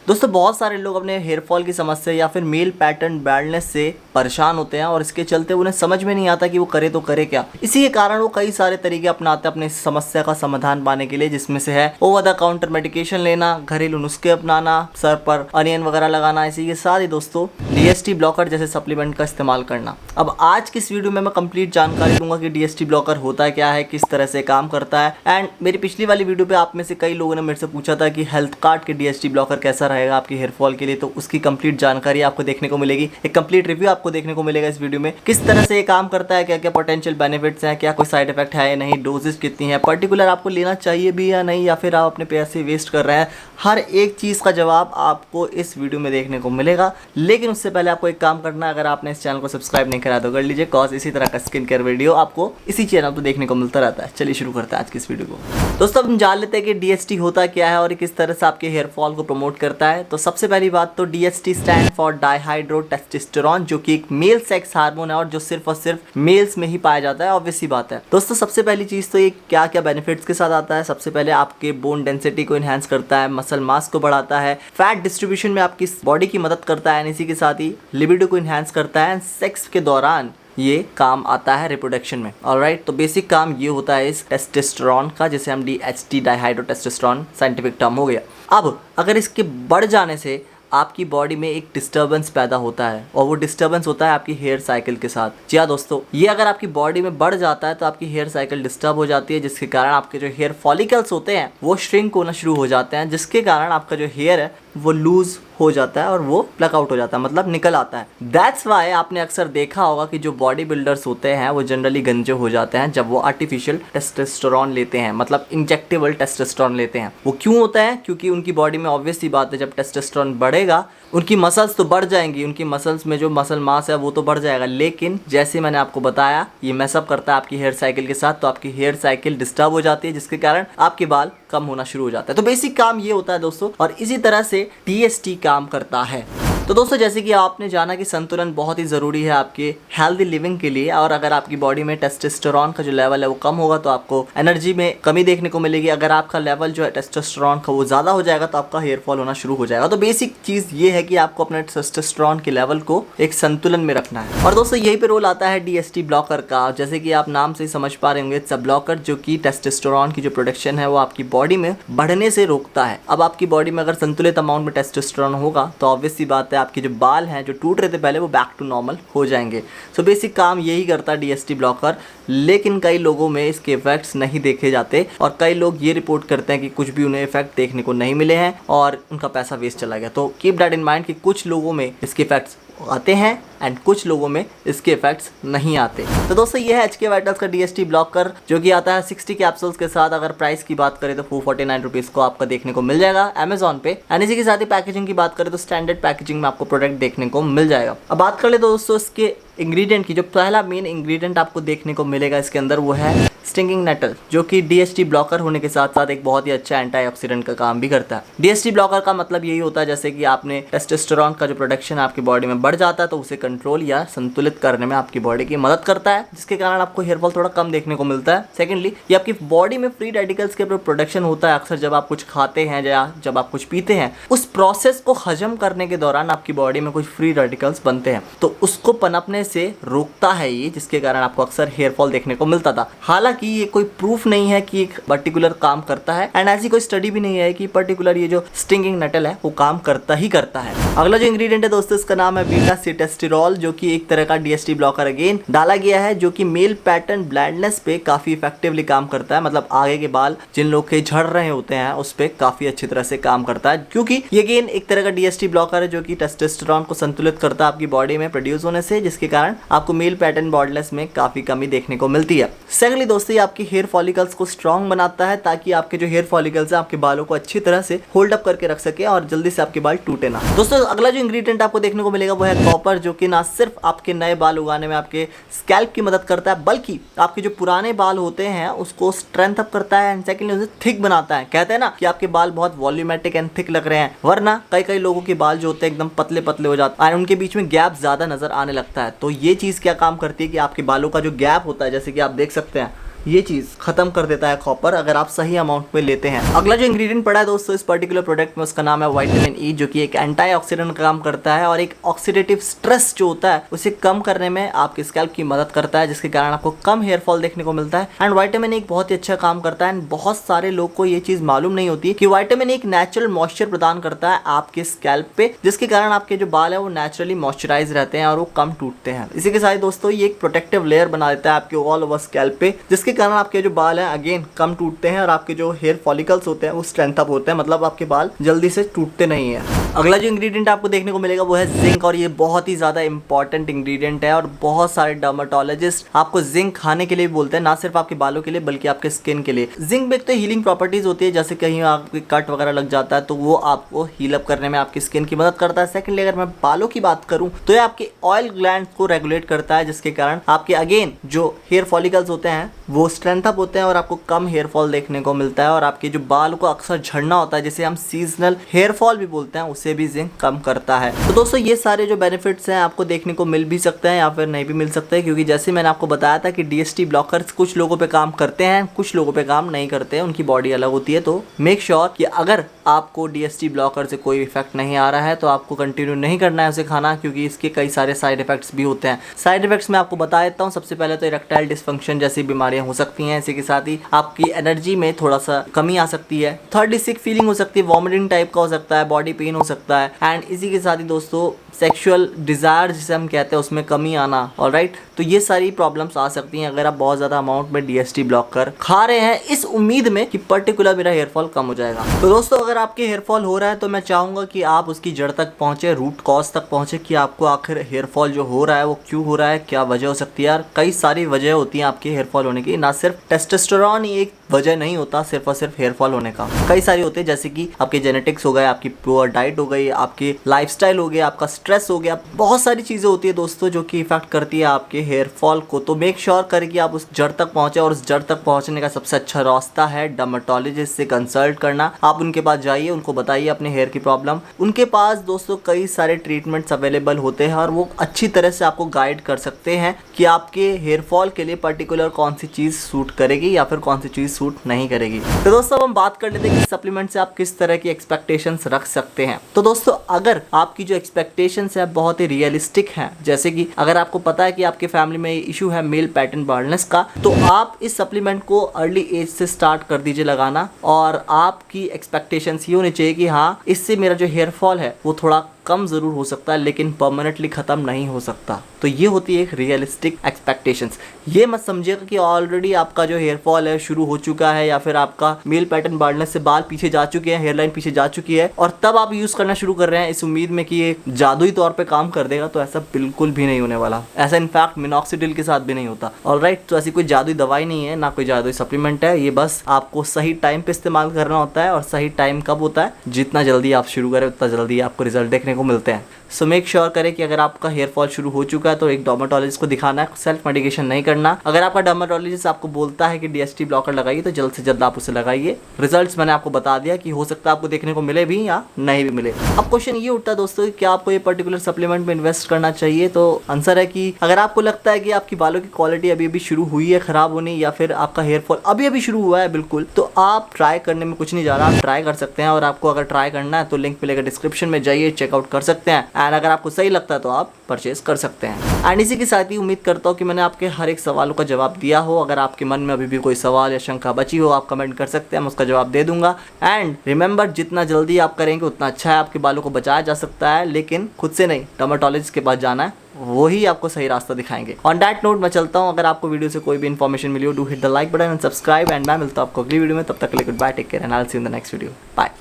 दोस्तों बहुत सारे लोग अपने हेयर फॉल की समस्या या फिर मेल पैटर्न बैडनेस से परेशान होते हैं और इसके चलते उन्हें समझ में नहीं आता कि वो करे तो करे क्या। इसी के कारण वो कई सारे तरीके अपनाते हैं अपने इस समस्या का समाधान पाने के लिए, जिसमें से है ओवर द काउंटर मेडिकेशन लेना, घरेलू नुस्खे अपनाना, सर पर अनियन वगैरह लगाना, इसी के साथ ही दोस्तों DHT ब्लॉकर जैसे सप्लीमेंट का इस्तेमाल करना। अब आज की इस वीडियो में मैं कंप्लीट जानकारी दूंगा कि DHT ब्लॉकर होता क्या है, किस तरह से काम करता है। एंड मेरी पिछली वाली वीडियो पे आप में से कई लोगों ने मेरे से पूछा था कि हेल्थ कार्ड के DHT ब्लॉकर कैसा रहेगा आपकी हेयर फॉल के लिए, तो उसकी कंप्लीट जानकारी आपको देखने को मिलेगी। एक कंप्लीट रिव्यू आपको देखने को मिलेगा इस वीडियो में, किस तरह से ये काम करता है, क्या क्या पोटेंशियल बेनिफिट्स हैं, क्या कोई साइड इफेक्ट है या नहीं, डोजेस कितनी है, पर्टिकुलर आपको लेना चाहिए भी या नहीं, या फिर आप अपने पैसे वेस्ट कर रहे हैं। हर एक चीज़ का जवाब आपको इस वीडियो में देखने को मिलेगा। लेकिन उससे पहले आपको एक काम करना है, अगर आपने इस चैनल को सब्सक्राइब नहीं करा तो कर लीजिए, कॉज इसी तरह का स्किन केयर वीडियो आपको इसी चैनल पर देखने को मिलता रहता है। चलिए शुरू करते हैं आज की इस वीडियो को। दोस्तों हम जान लेते हैं कि DHT होता क्या है और किस तरह से आपके हेयर फॉल को प्रमोट करता है। तो सबसे पहली बात तो DHT स्टैंड फॉर डाइहाइड्रो टेस्टोस्टेरोन, जो कि एक मेल सेक्स हार्मोन है और जो सिर्फ और सिर्फ मेल्स में ही पाया जाता है। ऑब्वियस सी बात है दोस्तों। सबसे पहली चीज तो ये क्या क्या बेनिफिट्स के साथ आता है। सबसे पहले आपके बोन डेंसिटी को इनहेंस करता है, मसल मास को बढ़ाता है, फैट डिस्ट्रीब्यूशन में आपकी बॉडी की मदद करता है, इसी के साथ ही लिबिडो को इनहेंस करता है। सेक्स के दौरान ये काम आता है रिप्रोडक्शन में। ऑलराइट, तो बेसिक काम ये होता है इस टेस्टोस्टेरोन का, जिसे हम DHT डाइहाइड्रो टेस्टोस्टेरोन साइंटिफिक टर्म हो गया। अब अगर इसके बढ़ जाने से आपकी बॉडी में एक डिस्टर्बेंस पैदा होता है और वो डिस्टर्बेंस होता है आपकी हेयर साइकिल के साथ। जी हाँ दोस्तों, ये अगर आपकी बॉडी में बढ़ जाता है तो आपकी हेयर साइकिल डिस्टर्ब हो जाती है, जिसके कारण आपके जो हेयर फॉलिकल्स होते हैं वो श्रिंक होना शुरू हो जाते हैं, जिसके कारण आपका जो हेयर है वो लूज हो जाता है और वो प्लक आउट हो जाता है, मतलब निकल आता है। दैट्स वाई आपने अक्सर देखा होगा कि जो बॉडी बिल्डर्स होते हैं वो जनरली गंजे हो जाते हैं जब वो आर्टिफिशियल टेस्टोस्टेरोन लेते हैं, मतलब इंजेक्टेबल टेस्टोस्टेरोन लेते हैं। वो क्यों होता है? क्योंकि उनकी बॉडी में ऑब्वियस सी बात है, जब टेस्टोस्टेरोन बढ़ेगा उनकी मसल्स तो बढ़ जाएंगी, उनकी मसल्स में जो मसल मास है वो तो बढ़ जाएगा, लेकिन जैसे मैंने आपको बताया ये मैसअप करता है आपकी हेयर साइकिल के साथ, तो आपकी हेयर साइकिल डिस्टर्ब हो जाती है, जिसके कारण आपके बाल कम होना शुरू हो जाता है। तो बेसिक काम ये होता है दोस्तों, और इसी तरह से DHT काम करता है। तो दोस्तों जैसे कि आपने जाना कि संतुलन बहुत ही ज़रूरी है आपके हेल्दी लिविंग के लिए, और अगर आपकी बॉडी में टेस्टोस्टेरोन का जो लेवल है वो कम होगा तो आपको एनर्जी में कमी देखने को मिलेगी। अगर आपका लेवल जो है टेस्टोस्टेरोन का वो ज़्यादा हो जाएगा तो आपका हेयर फॉल होना शुरू हो जाएगा। तो बेसिक चीज़ ये है कि आपको अपने टेस्टोस्टेरोन के लेवल को एक संतुलन में रखना है। और दोस्तों यही पे रोल आता है DHT ब्लॉकर का। जैसे कि आप नाम से ही समझ पा रहे होंगे, इट्स अ ब्लॉकर जो कि टेस्टोस्टेरोन की जो प्रोडक्शन है वो आपकी बॉडी में बढ़ने से रोकता है। अब आपकी बॉडी में अगर संतुलित अमाउंट में टेस्टोस्टेरोन होगा तो ऑब्वियस सी बात है आपके जो बाल हैं जो टूट रहे थे पहले वो बैक टू नॉर्मल हो जाएंगे। सो बेसिक काम यही करता है DHT ब्लॉकर। लेकिन कई लोगों में इसके इफेक्ट्स नहीं देखे जाते और कई लोग ये रिपोर्ट करते हैं कि कुछ भी उन्हें इफेक्ट देखने को नहीं मिले हैं और उनका पैसा वेस्ट चला गया। तो कीप दैट इन माइंड कि कुछ लोगों में इसके इफेक्ट्स आते हैं एंड कुछ लोगों में इसके इफेक्ट्स नहीं आते। तो दोस्तों ये है HK वाइटल्स का DHT ब्लॉकर, जो कि आता है 60 कैप्सूल्स के साथ। अगर प्राइस की बात करें तो 449 रुपीज़ को आपका देखने को मिल जाएगा अमेजॉन पे। एंड इसी के साथ ही पैकेजिंग की बात करें तो स्टैंडर्ड पैकेजिंग में आपको प्रोडक्ट देखने को मिल जाएगा। अब बात कर ले तो दोस्तों इसके इंग्रेडिएंट की, जो पहला मेन इंग्रेडिएंट आपको देखने को मिलेगा इसके अंदर वो है स्टिंगिंग नेटल, जो कि DHT ब्लॉकर होने के साथ साथ एक बहुत ही अच्छा एंटीऑक्सीडेंट का काम भी करता है। DHT ब्लॉकर का मतलब यही होता है जैसे कि आपने टेस्टोस्टेरोन का जो प्रोडक्शन आपकी बॉडी में बढ़ जाता है तो उसे कंट्रोल या संतुलित करने में आपकी बॉडी की मदद करता है, जिसके कारण आपको हेयर फॉल थोड़ा कम देखने को मिलता है। सेकेंडली ये आपकी बॉडी में फ्री रेडिकल्स के प्रोडक्शन होता है। अक्सर जब आप कुछ खाते हैं या जब आप कुछ पीते हैं, उस प्रोसेस को हजम करने के दौरान आपकी बॉडी में कुछ फ्री रेडिकल्स बनते हैं, तो उसको पनपने से रोकता है ये, जिसके कारण आपको अक्सर हेयर फॉल देखने को मिलता था। हालांकि ये कोई प्रूफ नहीं है कि एक पर्टिकुलर काम करता है एंड ऐसी कोई स्टडी भी नहीं है कि पर्टिकुलर ये जो स्टिंगिंग नेटल है वो काम करता ही करता है। अगला जो इंग्रेडिएंट है दोस्तों इसका नाम है बीटा सिटेस्टिरोल, जो कि एक तरह का DHT ब्लॉकर अगेन डाला गया है, जो कि मेल पैटर्न ब्लैंडनेस पे काफी इफेक्टिवली काम करता है। मतलब आगे के बाल जिन लोग के झड़ रहे होते हैं उस पे काफी अच्छी तरह से काम करता है, क्योंकि ये अगेन एक तरह का DHT ब्लॉकर है जो कि टेस्टोस्टेरोन को संतुलित करता है आपकी बॉडी में प्रोड्यूस होने से, जिसके कारण आपको मेल पैटर्न बॉडलेस में काफी कमी देखने को मिलती है। सेकेंडली दोस्तों ये आपकी हेयर फॉलिकल्स को स्ट्रॉन्ग बनाता है, ताकि आपके जो हेयर फॉलिकल्स है आपके बालों को अच्छी तरह से होल्ड अप करके रख सके और जल्दी से आपके बाल टूटे ना। दोस्तों अगला जो इंग्रेडिएंट आपको देखने को मिलेगा वो है कॉपर, जो कि ना सिर्फ आपके नए बाल उगाने में आपके स्कैल्प की मदद करता है, बल्कि आपके जो पुराने बाल होते हैं उसको स्ट्रेंथ अप करता है एंड सेकेंडली उसे थिक बनाता है। कहते हैं ना कि आपके बाल बहुत वॉल्यूमेटिक एंड थिक लग रहे हैं, वरना कई लोगों के बाल जो होते हैं एकदम पतले पतले हो जाते हैं और उनके बीच में गैप ज्यादा नजर आने लगता है। तो ये चीज क्या काम करती है कि आपके बालों का जो गैप होता है, जैसे कि आप देख सकते हैं ये चीज खत्म कर देता है कॉपर, अगर आप सही अमाउंट में लेते हैं। अगला जो इंग्रेडिएंट पड़ा है दोस्तों इस पर्टिकुलर प्रोडक्ट में, उसका नाम है विटामिन ई, जो कि एक एंटीऑक्सीडेंट का काम करता है और एक ऑक्सीडेटिव स्ट्रेस जो होता है उसे कम करने में आपके स्कैल्प की मदद करता है, जिसके कारण आपको कम हेयर फॉल देखने को मिलता है। एंड विटामिन ई एक बहुत ही अच्छा काम करता है। एंड बहुत सारे लोग को ये चीज मालूम नहीं होती है कि विटामिन ई एक नेचुरल मॉइस्चर प्रदान करता है आपके स्कैल्प पे, जिसके कारण आपके जो बाल है वो नेचुरली मॉइस्चराइज रहते हैं और वो कम टूटते हैं। इसी के साथ दोस्तों ये एक प्रोटेक्टिव लेयर बना देता है आपके ऑल ओवर स्कैल्प पे, जिसके कारण आपके जो बाल हैं अगेन कम टूटते हैं और आपके जो हेयर फॉलिकल्स होते हैं वो स्ट्रेंथ अप होते हैं, मतलब आपके बाल जल्दी से टूटते नहीं है। अगला जो इंग्रेडिएंट आपको देखने को मिलेगा वो है जिंक, और ये बहुत ही ज्यादा इंपॉर्टेंट इंग्रेडिएंट है और बहुत सारे डर्मेटोलॉजिस्ट आपको जिंक खाने के लिए भी बोलते हैं, ना सिर्फ आपके बालों के लिए बल्कि आपके स्किन के लिए। जिंक में एक तो हीलिंग प्रॉपर्टीज होती है, जैसे कहीं आपके कट वगैरह लग जाता है तो वो आपको हील अप करने में आपकी स्किन की मदद करता है। सेकेंडली अगर मैं बालों की बात करूं तो ये आपके ऑयल ग्लैंड को रेगुलेट करता है, जिसके कारण आपके अगेन जो हेयर फॉलिकल्स होते हैं वो स्ट्रेंथ अप होते हैं और आपको कम हेयर फॉल देखने को मिलता है। और आपके जो बाल को अक्सर झड़ना होता है, जिसे हम सीजनल हेयर फॉल भी बोलते हैं, उसे भी जिंक कम करता है। तो दोस्तों ये सारे जो बेनिफिट्स हैं आपको देखने को मिल भी सकते हैं या फिर नहीं भी मिल सकते हैं, क्योंकि जैसे मैंने आपको बताया था कि डीएसटी ब्लॉकर्स कुछ लोगों पे काम करते हैं, कुछ लोगों पे काम नहीं करते हैं, उनकी बॉडी अलग होती है। तो मेक श्योर कि अगर आपको डीएसटी ब्लॉकर से कोई इफेक्ट नहीं आ रहा है तो आपको कंटिन्यू नहीं करना है उसे खाना, क्योंकि इसके कई सारे साइड इफेक्ट्स भी होते हैं। साइड इफेक्ट्स मैं आपको बता देता हूँ। सबसे पहले तो इरेक्टाइल डिसफंक्शन जैसी बीमारियां हो सकती हैं, इसी के साथ ही आपकी एनर्जी में थोड़ा सा कमी आ सकती है। थर्डली सिक फीलिंग हो सकती है, वॉमिटिंग टाइप का हो सकता है, बॉडी पेन हो सकता है। एंड इसी के साथ ही दोस्तों सेक्सुअल डिजायर जिसे हम कहते हैं उसमें कमी आना। ऑलराइट, तो ये सारी प्रॉब्लम्स आ सकती हैं अगर आप बहुत ज़्यादा अमाउंट में डीएसटी ब्लॉकर खा रहे हैं इस उम्मीद में कि पर्टिकुलर मेरा हेयर फॉल कम हो जाएगा। तो दोस्तों अगर आपके हेयर फॉल हो रहा है तो मैं चाहूँगा कि आप उसकी जड़ तक पहुँचे, रूट कॉज तक पहुँचे कि आपको आखिर हेयर फॉल जो हो रहा है वो क्यों हो रहा है, क्या वजह हो सकती है। यार कई सारी वजह होती हैं आपके हेयर फॉल होने की, ना सिर्फ टेस्टोस्टेरोन ही एक वजह नहीं होता सिर्फ और सिर्फ हेयर फॉल होने का। कई सारी होते हैं, जैसे कि आपके जेनेटिक्स हो गए, आपकी पुअर डाइट हो गई, आपके लाइफस्टाइल हो गया, आपका स्ट्रेस हो गया, बहुत सारी चीज़ें होती है दोस्तों जो कि इफेक्ट करती है आपके हेयर फॉल को। तो मेक श्योर करें कि आप उस जड़ तक पहुंचे, और उस जड़ तक पहुंचने का सबसे अच्छा रास्ता है डर्मेटोलॉजिस्ट से कंसल्ट करना। आप उनके पास जाइए, उनको बताइए अपने हेयर की प्रॉब्लम। उनके पास दोस्तों कई सारे ट्रीटमेंट्स अवेलेबल होते हैं और वो अच्छी तरह से आपको गाइड कर सकते हैं कि आपके हेयर फॉल के लिए पर्टिकुलर कौन सी चीज़ सूट करेगी या फिर कौन सी चीज़ सूट नहीं करेगी। तो दोस्तों हम बात कर लेते हैं कि सप्लीमेंट से आप किस तरह की एक्सपेक्टेशंस रख सकते हैं। तो दोस्तों अगर आपकी जो एक्सपेक्टेशंस है बहुत ही रियलिस्टिक हैं, जैसे कि अगर आपको पता है कि आपके फैमिली में इशू है मेल पैटर्न बाल्डनेस का, तो आप इस सप्लीमेंट को अर्ली एज से स्टार्ट कर दीजिए लगाना। और आपकी एक्सपेक्टेशंस ये होनी चाहिए कि हाँ इससे मेरा जो हेयर फॉल है वो थोड़ा कम ज़रूर हो सकता है लेकिन परमानेंटली ख़त्म नहीं हो सकता। तो ये होती है एक रियलिस्टिक एक्सपेक्टेशंस। ये मत समझिएगा कि ऑलरेडी आपका जो हेयर फॉल है शुरू हो चुका है या फिर आपका मेल पैटर्न बाल्डनेस से बाल पीछे जा चुके हैं, हेयरलाइन पीछे जा चुकी है और तब आप यूज़ करना शुरू कर रहे हैं इस उम्मीद में कि ये जादुई तौर पर काम कर देगा। तो ऐसा बिल्कुल भी नहीं होने वाला। ऐसा इनफैक्ट मिनॉक्सिडिल के साथ भी नहीं होता। ऑलराइट, तो ऐसी कोई जादुई दवाई नहीं है, ना कोई जादुई सप्लीमेंट है। ये बस आपको सही टाइम पे इस्तेमाल करना होता है, और सही टाइम कब होता है, जितना जल्दी आप शुरू करें उतना जल्दी आपको रिजल्ट देखने को मिलते हैं। सो मेक श्योर करें कि अगर आपका हेयर फॉल शुरू हो चुका है तो एक डर्मेटोलॉजिस्ट को दिखाना है, सेल्फ मेडिकेशन नहीं करना। अगर आपका डर्मेटोलॉजिस्ट आपको बोलता है कि डीएसटी ब्लॉकर लगाइए तो जल्द से जल्द आप उसे लगाइए। रिजल्ट्स मैंने आपको बता दिया कि हो सकता है आपको देखने को मिले भी या नहीं भी मिले। अब क्वेश्चन ये उठता है दोस्तों कि क्या आपको ये पर्टिकुलर सप्लीमेंट में इन्वेस्ट करना चाहिए। तो आंसर है कि अगर आपको लगता है कि आपकी बालों की क्वालिटी अभी अभी शुरू हुई है खराब होने, या फिर आपका हेयर फॉल अभी अभी शुरू हुआ है बिल्कुल, तो आप ट्राई करने में कुछ नहीं जा रहा, आप ट्राई कर सकते हैं। और आपको अगर ट्राई करना है तो लिंक मिलेगा डिस्क्रिप्शन में, जाइए चेकआउट कर सकते हैं। एंड अगर आपको सही लगता है तो आप परचेज कर सकते हैं। एंड इसी के साथ ही उम्मीद करता हूँ कि मैंने आपके हर एक सवालों का जवाब दिया हो। अगर आपके मन में अभी भी कोई सवाल या शंका बची हो आप कमेंट कर सकते हैं, मैं उसका जवाब दे दूंगा। एंड रिमेंबर, जितना जल्दी आप करेंगे उतना अच्छा है, आपके बालों को बचाया जा सकता है, लेकिन खुद से नहीं, डर्मेटोलॉजिस्ट के पास जाना है, वही आपको सही रास्ता दिखाएंगे। ऑन दैट नोट मैं चलता हूँ। अगर आपको वीडियो से कोई भी इन्फॉर्मेशन मिली हो, do hit the like button and subscribe. And मैं मिलता हूँ आपको अगली वीडियो में, तब तक के लिए good bye, take care and I will see you in the next video. Bye.